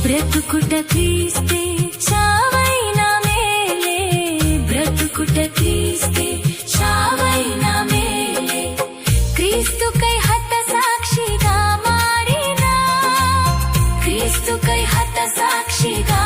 బ్రతుకుట క్రీస్తే చావైనా మేలే, బ్రతుకుట క్రీస్తే చావైనా మేలే. క్రీస్తుకై హత సాక్షిగా మారినా, క్రీస్తుకై హత సాక్షిగా